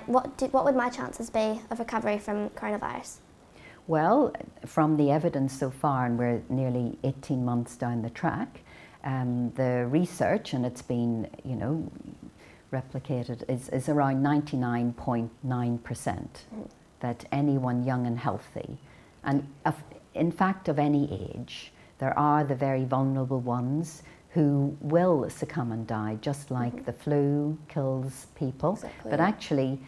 what would my chances be of recovery from coronavirus? Well, from the evidence so far, and we're nearly 18 months down the track, the research, and it's been, replicated, is around 99.9% that anyone young and healthy, and in fact of any age, there are the very vulnerable ones who will succumb and die, just like the flu kills people. Exactly. But actually,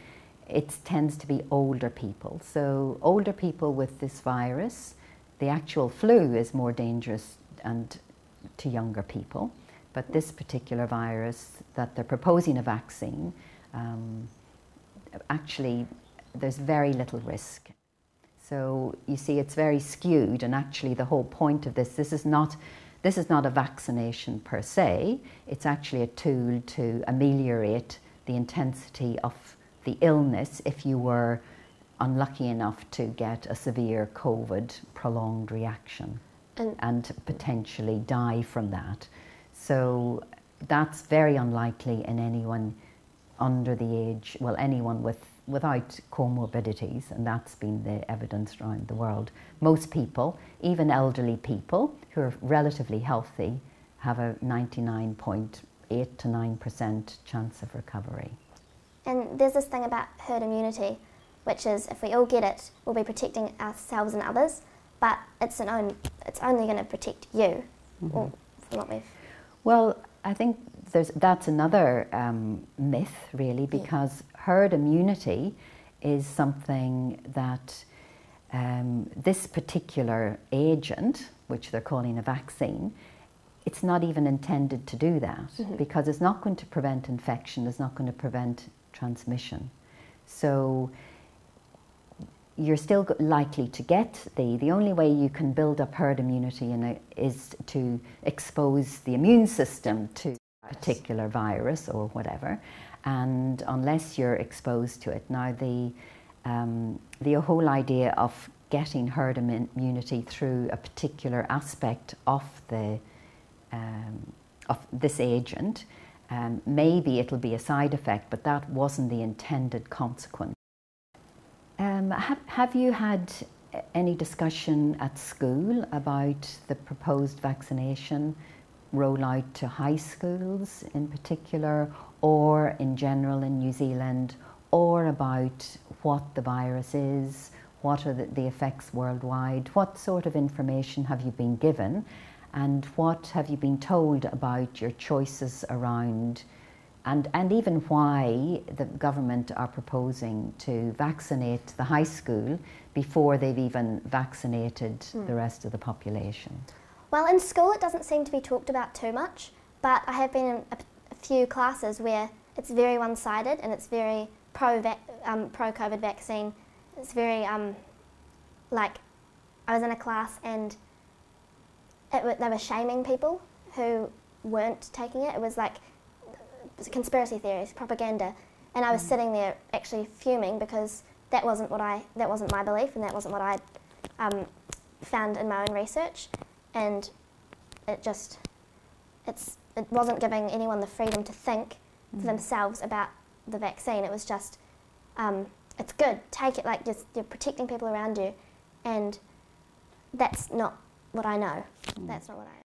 it tends to be older people. So older people with this virus, the actual flu is more dangerous and to younger people. But this particular virus that they're proposing a vaccine, actually there's very little risk. So you see, it's very skewed, and actually the whole point of this is not a vaccination per se. It's actually a tool to ameliorate the intensity of the illness if you were unlucky enough to get a severe COVID prolonged reaction and potentially die from that. So that's very unlikely in anyone under the age, well, anyone without comorbidities, and that's been the evidence around the world. Most people, even elderly people who are relatively healthy, have a 99.8 to 9% chance of recovery. And there's this thing about herd immunity, which is if we all get it, we'll be protecting ourselves and others, but it's only going to protect you. Or from what we've... Well, I think that's another myth, really, because herd immunity is something that this particular agent, which they're calling a vaccine, it's not even intended to do that, because it's not going to prevent infection, it's not going to prevent transmission. So you're still likely to get the only way you can build up herd immunity is to expose the immune system to a particular virus or whatever, and unless you're exposed to it. Now the whole idea of getting herd immunity through a particular aspect of this agent, maybe it'll be a side effect, but that wasn't the intended consequence. Have you had any discussion at school about the proposed vaccination rollout to high schools in particular, or in general in New Zealand, or about what the virus is, what are the effects worldwide? What sort of information have you been given, and what have you been told about your choices around, and even why the government are proposing to vaccinate the high school before they've even vaccinated the rest of the population? Well, in school it doesn't seem to be talked about too much, but I have been in a few classes where it's very one-sided and it's very pro-COVID vaccine. It's very, like, I was in a class and they were shaming people who weren't taking it. It was like conspiracy theories, propaganda, and I was sitting there actually fuming because that wasn't my belief, and that wasn't what I found in my own research, and it wasn't giving anyone the freedom to think for themselves about the vaccine. It was just, it's good, take it, like just you're protecting people around you, and that's not what I know. That's not what I know.